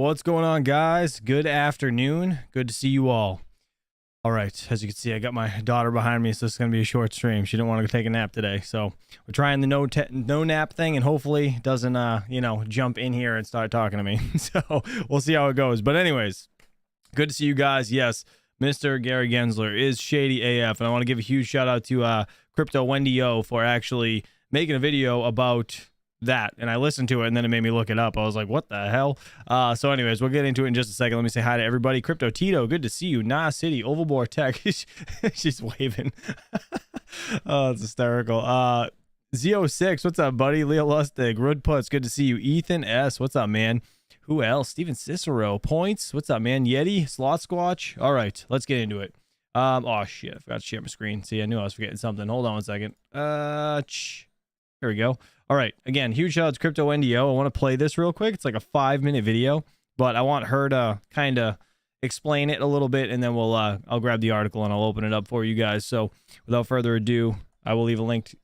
What's going on, guys? Good afternoon. Good to see you all. All right, as you can see, I got my daughter behind me, so it's going to be a short stream. She didn't want to take a nap today, so we're trying the no nap thing, and hopefully doesn't, jump in here and start talking to me. So we'll see how it goes. But anyways, good to see you guys. Yes, Mr. Gary Gensler is Shady AF, and I want to give a huge shout out to Crypto Wendy O for actually making a video about that, and I listened to it, and then it made me look it up. I was like, what the hell? So anyways, we'll get into it in just a second. Let me say hi to everybody. Crypto Tito, good to see you. Nah City, Ovalbore Tech, she's waving. Oh, it's hysterical. Z06, what's up, buddy? Leo Lustig, Rud Putz, good to see you. Ethan S, what's up, man? Who else? Steven Cicero, Points, what's up, man? Yeti, Slot Squatch. All right, let's get into it. Oh shit, I forgot to share my screen. See, I knew I was forgetting something. Hold on one second. Here we go. All right, again, huge shout out to Crypto NDO. I want to play this real quick. It's like a 5-minute video, but I want her to kind of explain it a little bit, and then I'll grab the article and I'll open it up for you guys. So without further ado, I will leave a link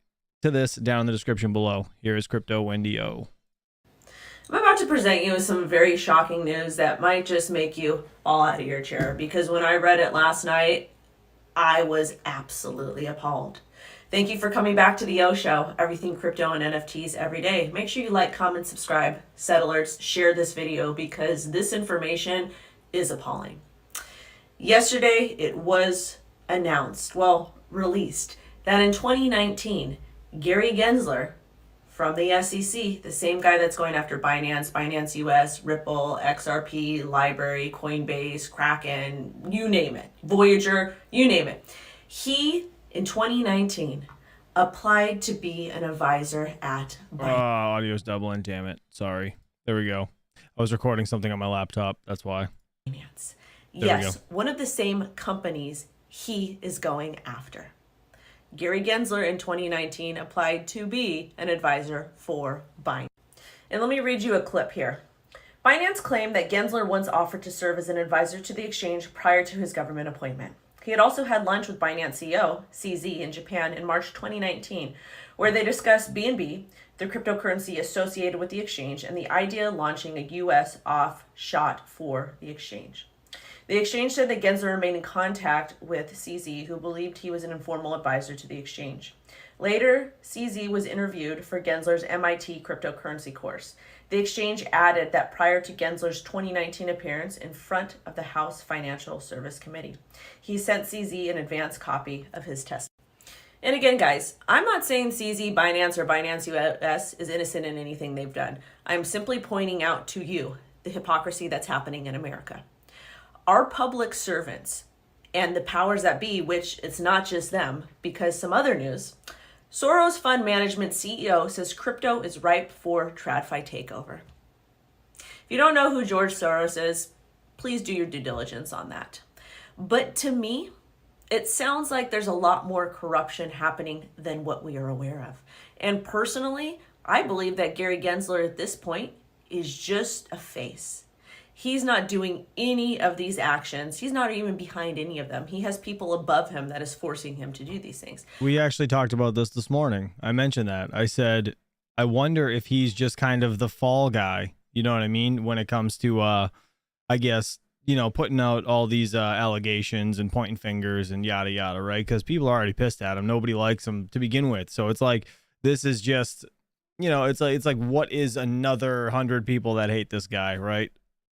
to this down in the description below. Here is Crypto NDO. I'm about to present you with some very shocking news that might just make you fall out of your chair, because when I read it last night, I was absolutely appalled. Thank you for coming back to the O Show, everything crypto and NFTs every day. Make sure you like, comment, subscribe, set alerts, share this video, because this information is appalling. Yesterday, it was announced, released, that in 2019, Gary Gensler from the SEC, the same guy that's going after Binance, Binance US, Ripple, XRP, Library, Coinbase, Kraken, you name it, Voyager, you name it. He, in 2019, applied to be an advisor at Binance. Audio's doubling, damn it. Sorry. There we go. I was recording something on my laptop. That's why. Yes, one of the same companies he is going after. Gary Gensler in 2019 applied to be an advisor for Binance. And let me read you a clip here. Binance claimed that Gensler once offered to serve as an advisor to the exchange prior to his government appointment. He had also had lunch with Binance CEO, CZ, in Japan in March 2019, where they discussed BNB, the cryptocurrency associated with the exchange, and the idea of launching a U.S. offshot for the exchange. The exchange said that Gensler remained in contact with CZ, who believed he was an informal advisor to the exchange. Later, CZ was interviewed for Gensler's MIT cryptocurrency course. The exchange added that prior to Gensler's 2019 appearance in front of the House Financial Service Committee, he sent CZ an advance copy of his testimony. And again, guys, I'm not saying CZ, Binance, or Binance US is innocent in anything they've done. I'm simply pointing out to you the hypocrisy that's happening in America. Our public servants and the powers that be, which it's not just them, because some other news, Soros Fund Management CEO says crypto is ripe for TradFi takeover. If you don't know who George Soros is, please do your due diligence on that. But to me, it sounds like there's a lot more corruption happening than what we are aware of. And personally, I believe that Gary Gensler at this point is just a face. He's not doing any of these actions. He's not even behind any of them. He has people above him that is forcing him to do these things. We actually talked about this morning. I mentioned that. I said, I wonder if he's just kind of the fall guy. You know what I mean? When it comes to, I guess, putting out all these allegations and pointing fingers and yada, yada, right? Because people are already pissed at him. Nobody likes him to begin with. So it's like, this is just, it's like what is another 100 people that hate this guy, right?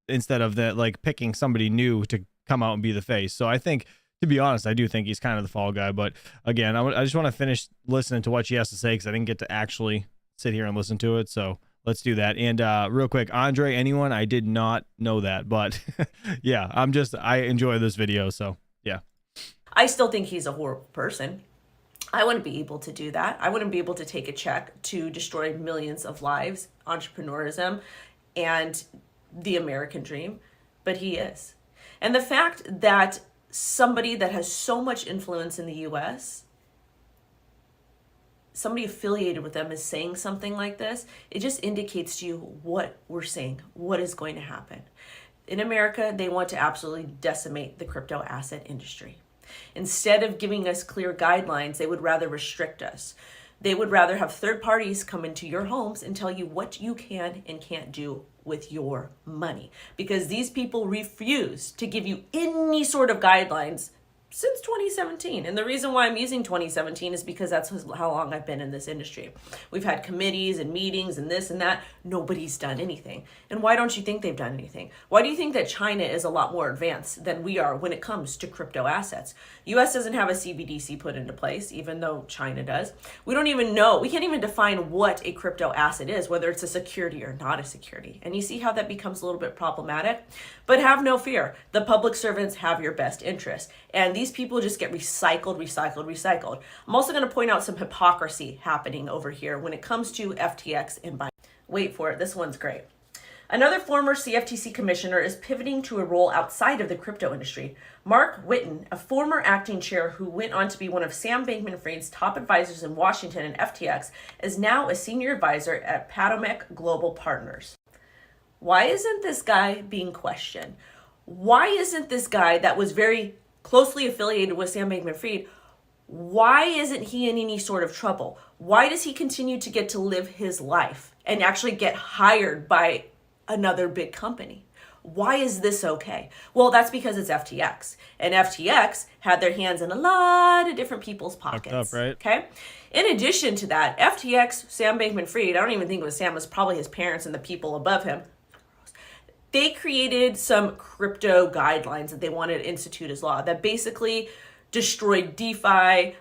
Instead of that, like picking somebody new to come out and be the face. So I think, to be honest, I do think he's kind of the fall guy. But again, I just want to finish listening to what she has to say, because I didn't get to actually sit here and listen to it. So let's do that. And real quick, Andre, anyone? I did not know that, but yeah, I enjoy this video. So yeah. I still think he's a horrible person. I wouldn't be able to do that. I wouldn't be able to take a check to destroy millions of lives, entrepreneurism, and the American dream, but he is. And the fact that somebody that has so much influence in the US, somebody affiliated with them, is saying something like this, it just indicates to you what we're saying, what is going to happen. In America, they want to absolutely decimate the crypto asset industry. Instead of giving us clear guidelines, they would rather restrict us. They would rather have third parties come into your homes and tell you what you can and can't do with your money, because these people refuse to give you any sort of guidelines since 2017. And the reason why I'm using 2017 is because that's how long I've been in this industry. We've had committees and meetings and this and that. Nobody's done anything. And why don't you think they've done anything? Why do you think that China is a lot more advanced than we are when it comes to crypto assets? US doesn't have a CBDC put into place, even though China does. We don't even know. We can't even define what a crypto asset is, whether it's a security or not a security. And you see how that becomes a little bit problematic? But have no fear. The public servants have your best interest. And these people just get recycled. I'm also going to point out some hypocrisy happening over here when it comes to FTX and Binance. Wait for it. This one's great. Another former CFTC commissioner is pivoting to a role outside of the crypto industry. Mark Whitten, a former acting chair who went on to be one of Sam Bankman-Fried's top advisors in Washington and FTX, is now a senior advisor at Potomac Global Partners. Why isn't this guy being questioned? Why isn't this guy that was very closely affiliated with Sam Bankman-Fried, why isn't he in any sort of trouble? Why does he continue to get to live his life and actually get hired by another big company? Why is this okay? Well, that's because it's FTX. And FTX had their hands in a lot of different people's pockets. Fucked up, right? Okay. In addition to that, FTX, Sam Bankman-Fried, I don't even think it was Sam, it was probably his parents and the people above him. They created some crypto guidelines that they wanted to institute as law that basically destroyed DeFi,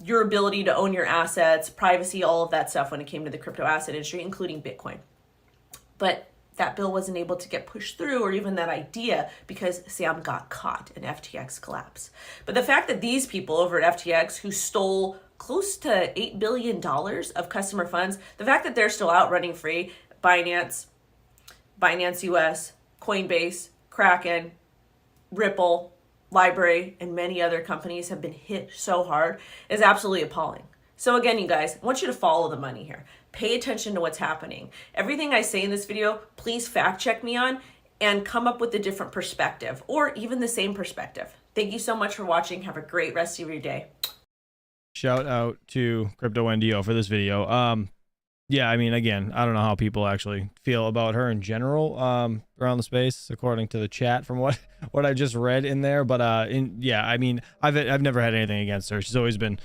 your ability to own your assets, privacy, all of that stuff when it came to the crypto asset industry, including Bitcoin. But that bill wasn't able to get pushed through, or even that idea, because Sam got caught and FTX collapsed. But the fact that these people over at FTX who stole close to $8 billion of customer funds, the fact that they're still out running free, Binance US, Coinbase, Kraken, Ripple, Library, and many other companies have been hit so hard is absolutely appalling. So again, you guys, I want you to follow the money here. Pay attention to what's happening. Everything I say in this video, please fact check me on and come up with a different perspective or even the same perspective. Thank you so much for watching. Have a great rest of your day. Shout out to Crypto NDO for this video. Yeah, I mean, again, I don't know how people actually feel about her in general around the space, according to the chat from what I just read in there. But yeah, I mean, I've never had anything against her. She's always been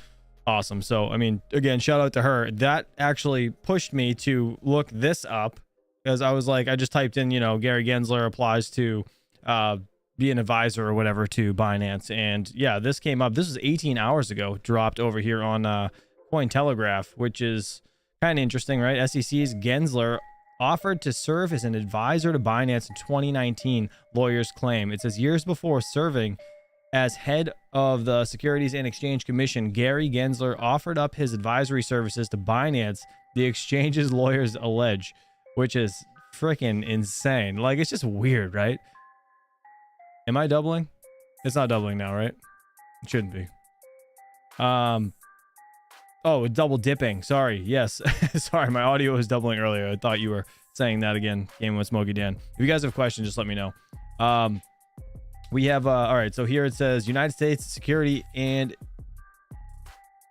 awesome. So, I mean, again, shout out to her. That actually pushed me to look this up because I was like, I just typed in, you know, Gary Gensler applies to be an advisor or whatever to Binance. And yeah, this came up. This was 18 hours ago, dropped over here on Cointelegraph, which is kind of interesting, right? SEC's Gensler offered to serve as an advisor to Binance in 2019, lawyers claim. It says years before serving as head of the Securities and Exchange Commission, Gary Gensler offered up his advisory services to Binance, the exchange's lawyers allege, which is freaking insane. Like, it's just weird, right? Am I doubling? It's not doubling now, right? It shouldn't be. Oh, double dipping. Sorry. Yes. Sorry, my audio was doubling earlier. I thought you were saying that again. Game with Smokey Dan. If you guys have questions, just let me know. We have all right, so here it says United States security, and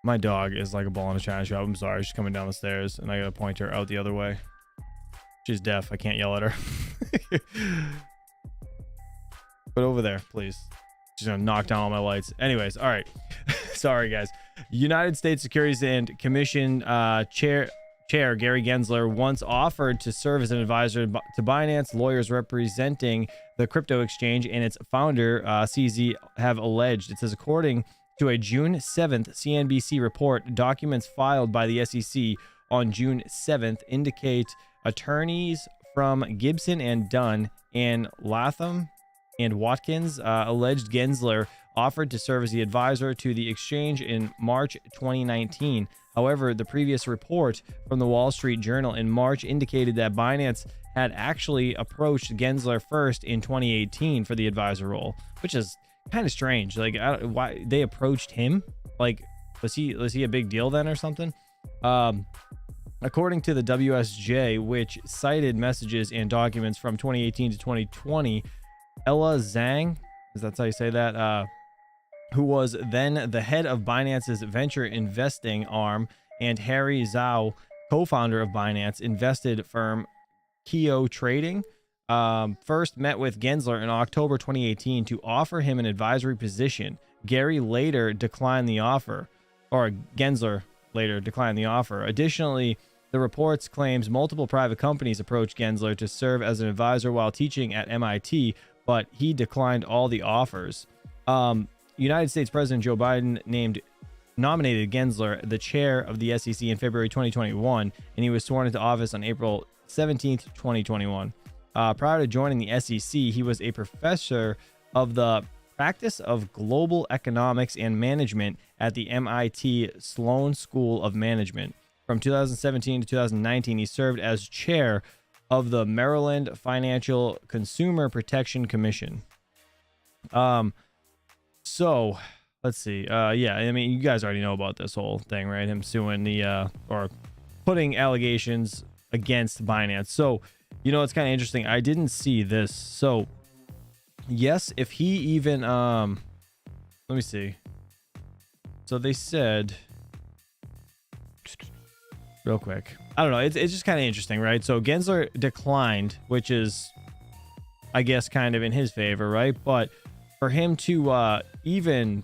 my dog is like a ball in a china shop. I'm sorry, she's coming down the stairs and I gotta point her out the other way. She's deaf. I can't yell at her. But over there, please. She's gonna knock down all my lights. Anyways, all right. Sorry, guys. United States Securities and Commission Chair Gary Gensler once offered to serve as an advisor to Binance. Lawyers representing the crypto exchange and its founder, CZ, have alleged. It says, according to a June 7th CNBC report, documents filed by the SEC on June 7th indicate attorneys from Gibson and Dunn and Latham and Watkins alleged Gensler offered to serve as the advisor to the exchange in March 2019. However, the previous report from the Wall Street Journal in March indicated that Binance had actually approached Gensler first in 2018 for the advisor role, which is kind of strange. Like, why they approached him? Like, was he a big deal then or something? According to the WSJ, which cited messages and documents from 2018 to 2020, Ella Zhang, is that how you say that? Who was then the head of Binance's venture investing arm and Harry Zhao, co-founder of Binance, invested firm Keo Trading, first met with Gensler in October 2018 to offer him an advisory position. Gary later declined the offer, or Gensler later declined the offer. Additionally, the reports claims multiple private companies approached Gensler to serve as an advisor while teaching at MIT, but he declined all the offers. United States President Joe Biden nominated Gensler the chair of the SEC in February 2021, and he was sworn into office on April 17th, 2021. Prior to joining the SEC, he was a professor of the practice of global economics and management at the MIT Sloan School of Management. From 2017 to 2019, he served as chair of the Maryland Financial Consumer Protection Commission. So let's see. Yeah, I mean, you guys already know about this whole thing, right? Him suing or putting allegations against Binance. So, you know, it's kind of interesting. I didn't see this. So, yes, if he even, let me see. So they said, real quick, I don't know. It's just kind of interesting, right? So Gensler declined, which is, I guess, kind of in his favor, right? But for him to even,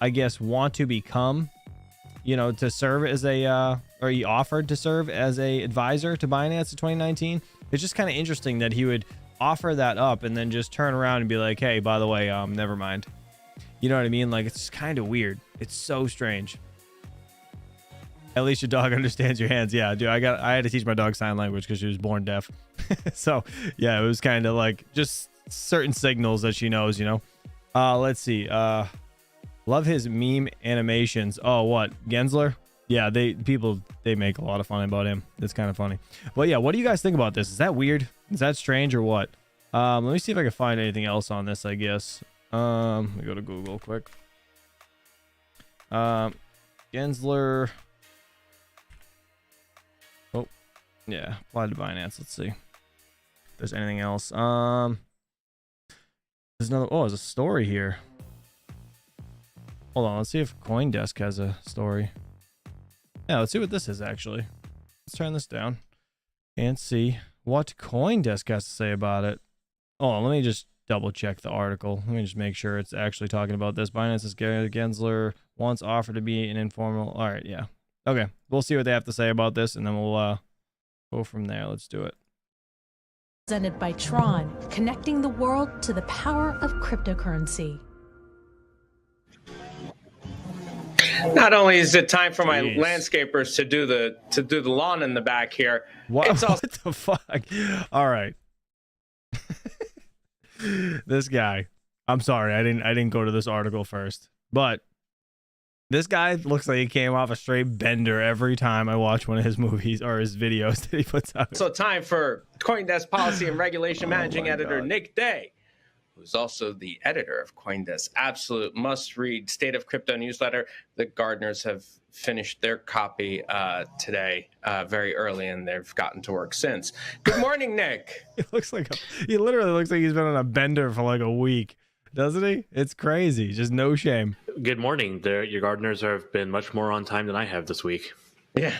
I guess, want to become, you know, to serve as a, or he offered to serve as a advisor to Binance in 2019. It's just kind of interesting that he would offer that up and then just turn around and be like, hey, by the way, never mind. You know what I mean? Like, it's just kind of weird. It's so strange. At least your dog understands your hands. Yeah, dude, I had to teach my dog sign language because she was born deaf. So yeah, it was kind of like just certain signals that she knows, you know. Let's see. Love his meme animations. Oh, what? Gensler? Yeah, they make a lot of fun about him. It's kind of funny. But yeah, what do you guys think about this? Is that weird? Is that strange or what? Let me see if I can find anything else on this, I guess. Let me go to Google quick. Gensler. Oh, yeah, applied to Binance. Let's see if there's anything else. There's another. Oh, there's a story here. Hold on, let's see if CoinDesk has a story. Yeah, let's see what this is actually. Let's turn this down and see what CoinDesk has to say about it. Oh, let me just double check the article. Let me just make sure it's actually talking about this. Binance's Gary Gensler once offered to be an informal. All right, yeah. Okay, we'll see what they have to say about this, and then we'll go from there. Let's do it. Presented by Tron, connecting the world to the power of cryptocurrency. Not only is it time for my landscapers to do the lawn in the back here. What the fuck? All right. This guy. I'm sorry, I didn't go to this article first. But this guy looks like he came off a straight bender every time I watch one of his movies or his videos that he puts out. So time for CoinDesk Policy and Regulation Managing Editor Nick Day, who's also the editor of CoinDesk's absolute must-read State of Crypto newsletter. The Gardeners have finished their copy today very early, and they've gotten to work since. Good morning, Nick. He literally looks like he's been on a bender for like a week, doesn't he? It's crazy. Just no shame. Good morning. Your Gardeners have been much more on time than I have this week. Yeah.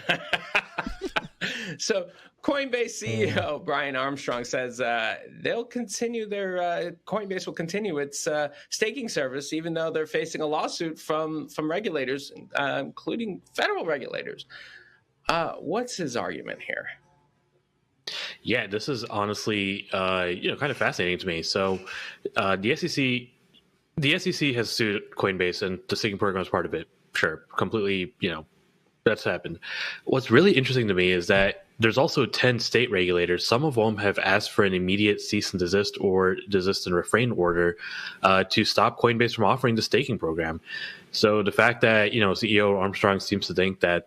So Coinbase CEO Brian Armstrong says they'll continue Coinbase will continue its staking service, even though they're facing a lawsuit from regulators, including federal regulators. What's his argument here? Yeah, this is honestly, kind of fascinating to me. So, the SEC has sued Coinbase, and the staking program is part of it. Sure, completely, that's happened. What's really interesting to me is that there's also 10 state regulators. Some of them have asked for an immediate cease and desist or desist and refrain order to stop Coinbase from offering the staking program. So the fact that, CEO Armstrong seems to think that,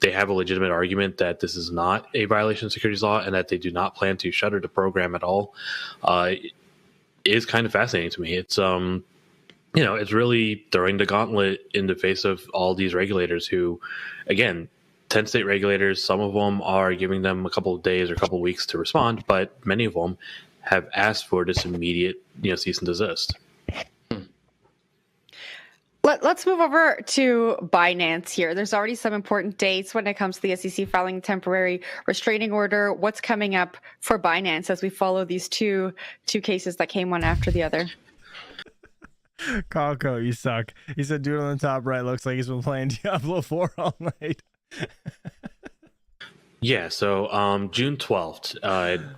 they have a legitimate argument that this is not a violation of securities law and that they do not plan to shutter the program at all is kind of fascinating to me. It's, it's really throwing the gauntlet in the face of all these regulators who, again, 10 state regulators, some of them are giving them a couple of days or a couple of weeks to respond, but many of them have asked for this immediate, cease and desist. Let's move over to Binance here. There's already some important dates when it comes to the SEC filing a temporary restraining order. What's coming up for Binance as we follow these two cases that came one after the other? Carlco, you suck. He said, dude on the top right looks like he's been playing Diablo 4 all night. Yeah, so June 12th,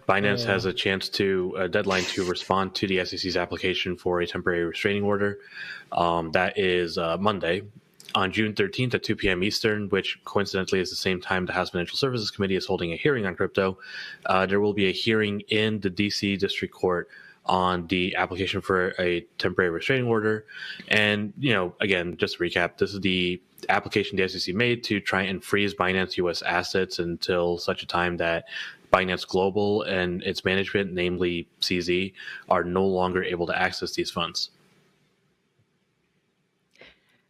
Binance has a deadline to respond to the SEC's application for a temporary restraining order. That is Monday. On June 13th at 2 p.m. Eastern, which coincidentally is the same time the House Financial Services Committee is holding a hearing on crypto, there will be a hearing in the D.C. District Court on the application for a temporary restraining order. And, again, just to recap, this is the application the SEC made to try and freeze Binance U.S. assets until such a time that Binance Global and its management, namely CZ, are no longer able to access these funds.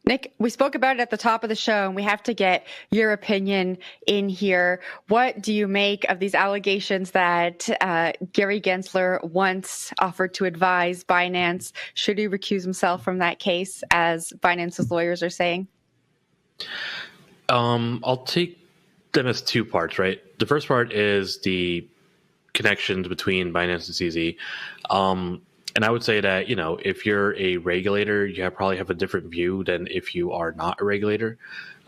Nick, we spoke about it at the top of the show, and we have to get your opinion in here. What do you make of these allegations that Gary Gensler once offered to advise Binance? Should he recuse himself from that case, as Binance's lawyers are saying? I'll take them as two parts, right? The first part is the connections between Binance and CZ. And I would say that, if you're a regulator, you probably have a different view than if you are not a regulator.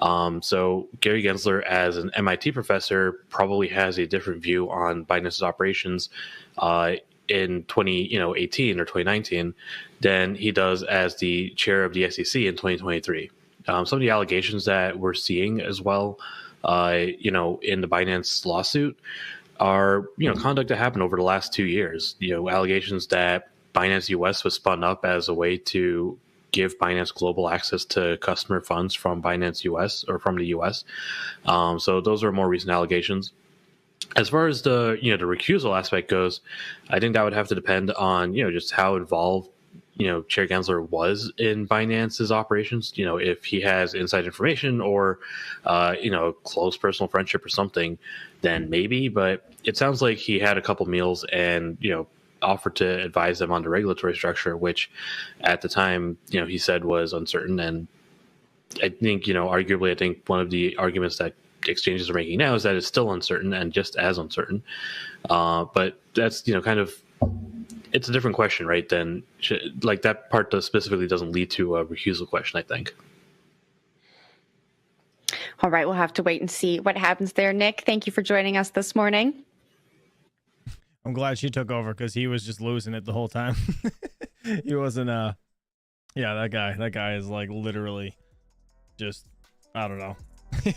So Gary Gensler, as an MIT professor, probably has a different view on Binance's operations in 2018 or 2019 than he does as the chair of the SEC in 2023. Some of the allegations that we're seeing as well, in the Binance lawsuit are, conduct that happened over the last 2 years. Allegations that Binance US was spun up as a way to give Binance Global access to customer funds from Binance US or from the US. So those are more recent allegations. As far as the the recusal aspect goes, I think that would have to depend on just how involved Chair Gensler was in Binance's operations. If he has inside information or close personal friendship or something, then maybe. But it sounds like he had a couple meals and offered to advise them on the regulatory structure, which at the time, he said was uncertain. And I think, arguably, I think one of the arguments that exchanges are making now is that it's still uncertain and just as uncertain. But that's, kind of, it's a different question, right? Then like that part specifically doesn't lead to a recusal question, I think. All right. We'll have to wait and see what happens there. Nick, thank you for joining us this morning. I'm glad she took over because he was just losing it the whole time. He wasn't, yeah, that guy is like literally just, I don't know. He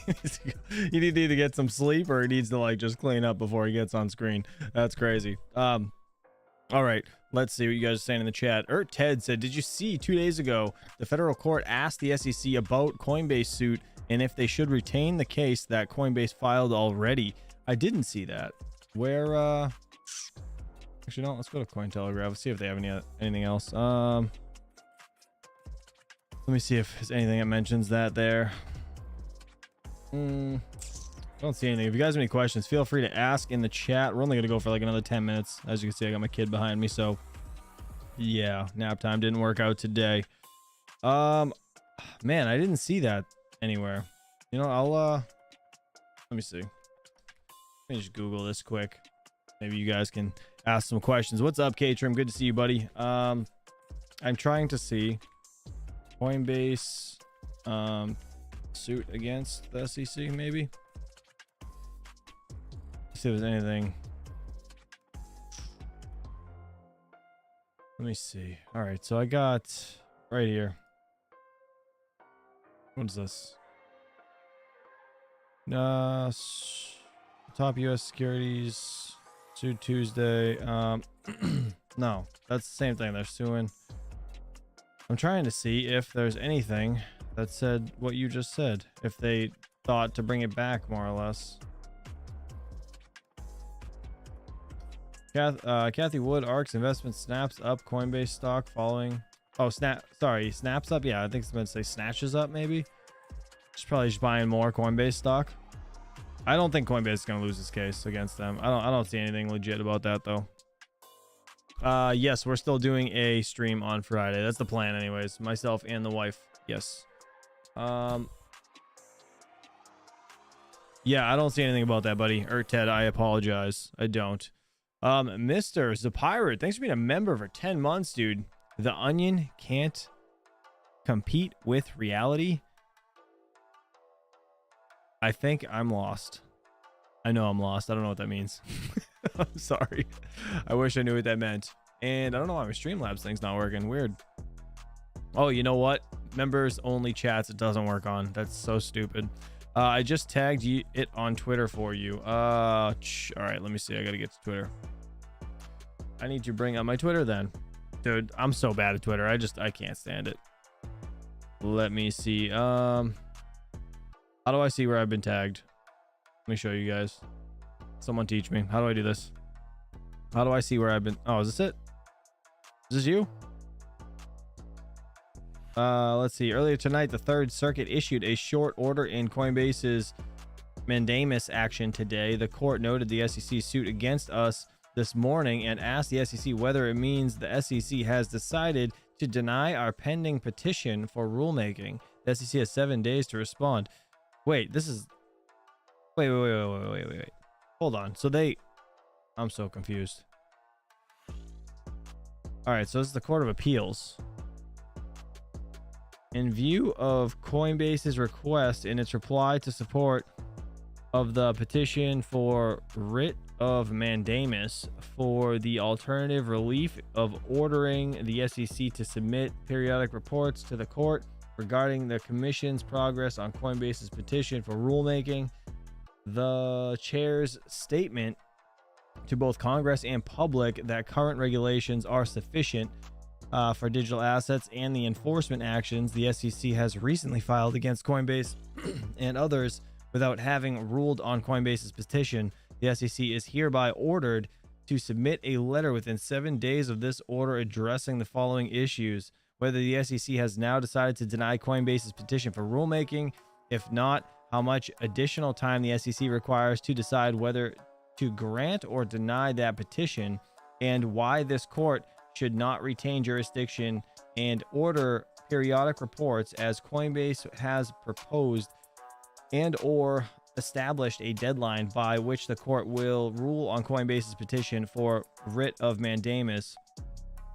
needs to either get some sleep or he needs to like just clean up before he gets on screen. That's crazy. All right, let's see what you guys are saying in the chat. Ted said, did you see 2 days ago the federal court asked the SEC about Coinbase suit and if they should retain the case that Coinbase filed already? I didn't see that. Where, actually, no, let's go to Cointelegraph. Let's see if they have anything else. Let me see if there's anything that mentions that there. I don't see anything. If you guys have any questions, feel free to ask in the chat. We're only going to go for like another 10 minutes. As you can see, I got my kid behind me. So, yeah, nap time didn't work out today. Man, I didn't see that anywhere. I'll, let me see. Let me just Google this quick. Maybe you guys can ask some questions. What's up, K-Trim? Good to see you, buddy. I'm trying to see Coinbase suit against the SEC, maybe. See if there's anything. Let me see. All right, so I got right here. What is this? Top U.S. securities sued Tuesday. No, that's the same thing. They're suing. I'm trying to see if there's anything that said what you just said. If they thought to bring it back, more or less. Kathy Wood, ARK's investment snaps up Coinbase stock following. Oh, snaps up. Yeah, I think it's meant to say snatches up, maybe. She's probably just buying more Coinbase stock. I don't think Coinbase is going to lose this case against them. I don't see anything legit about that, though. Yes, we're still doing a stream on Friday. That's the plan, anyways. Myself and the wife. Yes. Yeah, I don't see anything about that, buddy. Or Ted, I apologize. I don't. Mr. The Pirate, thanks for being a member for 10 months, dude. The Onion can't compete with reality. I think I'm lost. I know I'm lost. I don't know what that means. I'm sorry. I wish I knew what that meant. And I don't know why my Streamlabs thing's not working. Weird. Oh, you know what? Members only chats it doesn't work on. That's so stupid. I just tagged it on Twitter for you. All right, let me see. I gotta get to Twitter. I need to bring up my Twitter then. Dude, I'm so bad at Twitter. I can't stand it. Let me see. How do I see where I've been tagged? Let me show you guys. Someone teach me. How do I do this? How do I see where I've been? Oh, is this it? Is this you? Let's see. Earlier tonight, the Third Circuit issued a short order in Coinbase's mandamus action today. The court noted the SEC suit against us this morning and asked the SEC whether it means the SEC has decided to deny our pending petition for rulemaking. The SEC has 7 days to respond. Wait, this is... Wait. Hold on. So I'm so confused. All right, so this is the Court of Appeals. In view of Coinbase's request in its reply to support of the petition for writ of mandamus for the alternative relief of ordering the SEC to submit periodic reports to the court regarding the commission's progress on Coinbase's petition for rulemaking, the chair's statement to both Congress and public that current regulations are sufficient for digital assets and the enforcement actions the SEC has recently filed against Coinbase and others without having ruled on Coinbase's petition. The SEC is hereby ordered to submit a letter within 7 days of this order addressing the following issues: whether the SEC has now decided to deny Coinbase's petition for rulemaking, if not, how much additional time the SEC requires to decide whether to grant or deny that petition, and why this court should not retain jurisdiction and order periodic reports as Coinbase has proposed, and or established a deadline by which the court will rule on Coinbase's petition for writ of mandamus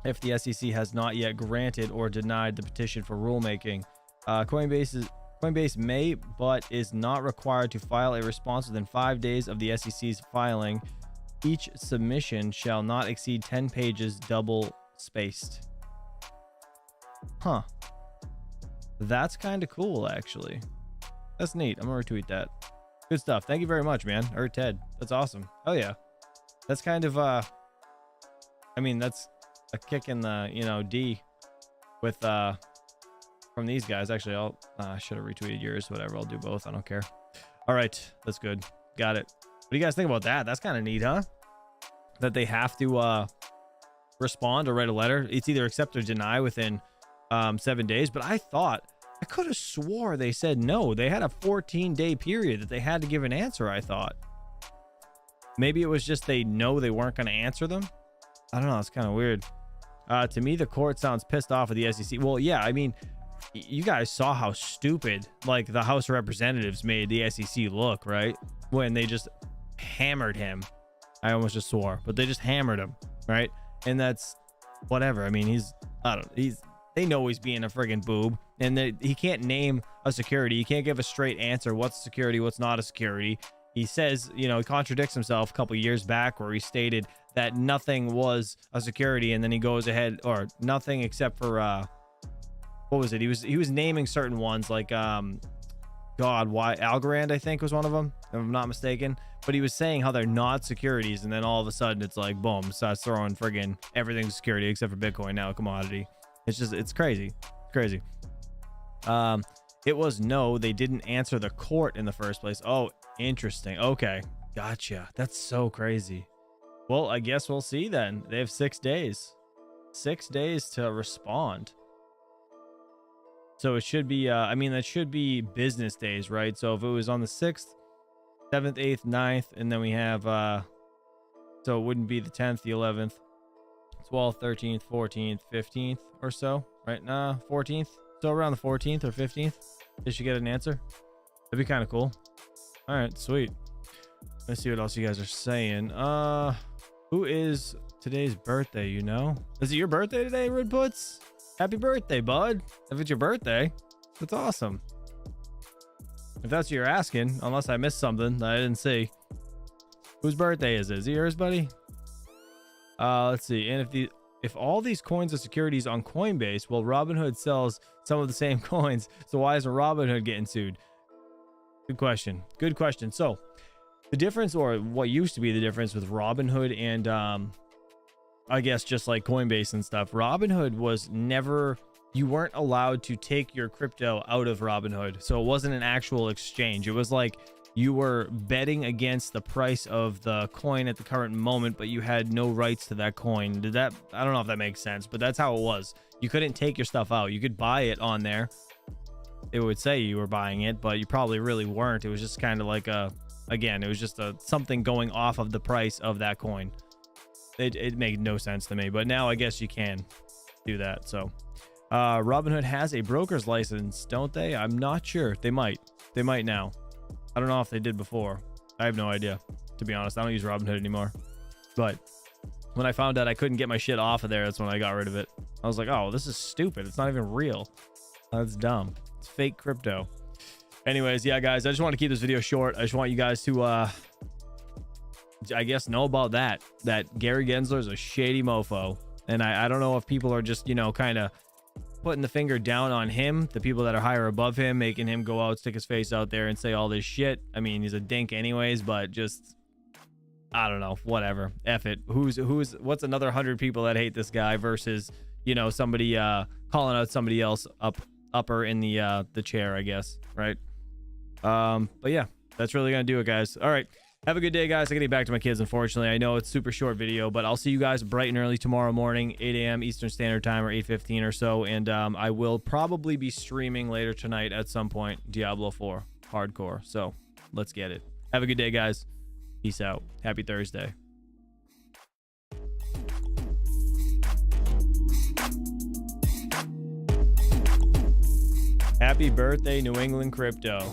if the SEC has not yet granted or denied the petition for rulemaking. Coinbase may but is not required to file a response within 5 days of the SEC's filing. Each submission shall not exceed 10 pages double spaced. Huh. That's kind of cool, actually. That's neat. I'm gonna retweet that. Good stuff. Thank you very much, man. Or Ted. That's awesome. Oh yeah. That's kind of I mean, that's a kick in the, D with from these guys. Actually, I should have retweeted yours. Whatever. I'll do both. I don't care. All right. That's good. Got it. What do you guys think about that? That's kind of neat, huh? That they have to respond or write a letter. It's either accept or deny within 7 days. But I could have swore they said no. They had a 14-day period that they had to give an answer, I thought. Maybe it was just they know they weren't going to answer them. I don't know. It's kind of weird. To me, the court sounds pissed off at the SEC. Well, yeah, I mean, you guys saw how stupid like the House of Representatives made the SEC look, right? When they just hammered him. I almost just swore, but they just hammered him, right? And that's whatever. I mean, they know he's being a friggin' boob, and he can't name a security. He can't give a straight answer. What's security? What's not a security? He says, he contradicts himself a couple years back where he stated that nothing was a security, and then he goes ahead, or nothing except for what was it? He was naming certain ones like Algorand, I think, was one of them, if I'm not mistaken. But he was saying how they're not securities, and then all of a sudden it's like boom, starts throwing friggin' everything's security except for Bitcoin now, a commodity. It's crazy. Crazy. It was no, they didn't answer the court in the first place. Oh, interesting. Okay, gotcha. That's so crazy. Well, I guess we'll see then. They have 6 days. 6 days to respond. So it should be, that should be business days, right? So if it was on the 6th, 7th, 8th, 9th, and then we have, so it wouldn't be the 10th, the 11th, 12th, 13th, 14th, 15th or so, right? 14th. So around the 14th or 15th, they should get an answer. That'd be kind of cool. All right, sweet. Let's see what else you guys are saying. Who is today's birthday, you know? Is it your birthday today, Rudputs? Happy birthday, bud. If it's your birthday, that's awesome. If that's what you're asking, unless I missed something that I didn't see. Whose birthday is it? Is it yours, buddy? Let's see. And if all these coins are securities on Coinbase, well, Robinhood sells some of the same coins. So why isn't Robinhood getting sued? Good question. Good question. So the difference, or what used to be the difference with Robinhood and I guess just like Coinbase and stuff, Robinhood was never, you weren't allowed to take your crypto out of Robinhood. So it wasn't an actual exchange. It was like you were betting against the price of the coin at the current moment, but you had no rights to that coin. I don't know if that makes sense, but that's how it was. You couldn't take your stuff out. You could buy it on there. It would say you were buying it, but you probably really weren't. It was just kind of like again, it was just something going off of the price of that coin. It made no sense to me, but now I guess you can do that. So Robinhood has a broker's license, don't they? I'm not sure. They might now. I don't know if they did before. I have no idea, to be honest. I don't use Robinhood anymore. But when I found out I couldn't get my shit off of there, that's when I got rid of it. I was like, oh, this is stupid. It's not even real. That's dumb. It's fake crypto. Anyways, yeah, guys, I just want to keep this video short. I just want you guys to, I guess, know about that Gary Gensler is a shady mofo. And I don't know if people are just, you know, kind of putting the finger down on him, the people that are higher above him, making him go out, stick his face out there and say all this shit. I mean, he's a dink anyways, but just, I don't know, whatever. F it. What's another 100 people that hate this guy versus, you know, somebody calling out somebody else upper in the chair, I guess, right? But yeah, that's really gonna do it, guys. All right, have a good day, guys. I gotta get back to my kids, unfortunately. I know it's super short video, but I'll see you guys bright and early tomorrow morning, 8 a.m. Eastern Standard Time, or 8:15 or so. And I will probably be streaming later tonight at some point, Diablo 4 hardcore. So let's get it. Have a good day, guys. Peace out. Happy Thursday. Happy birthday, New England Crypto.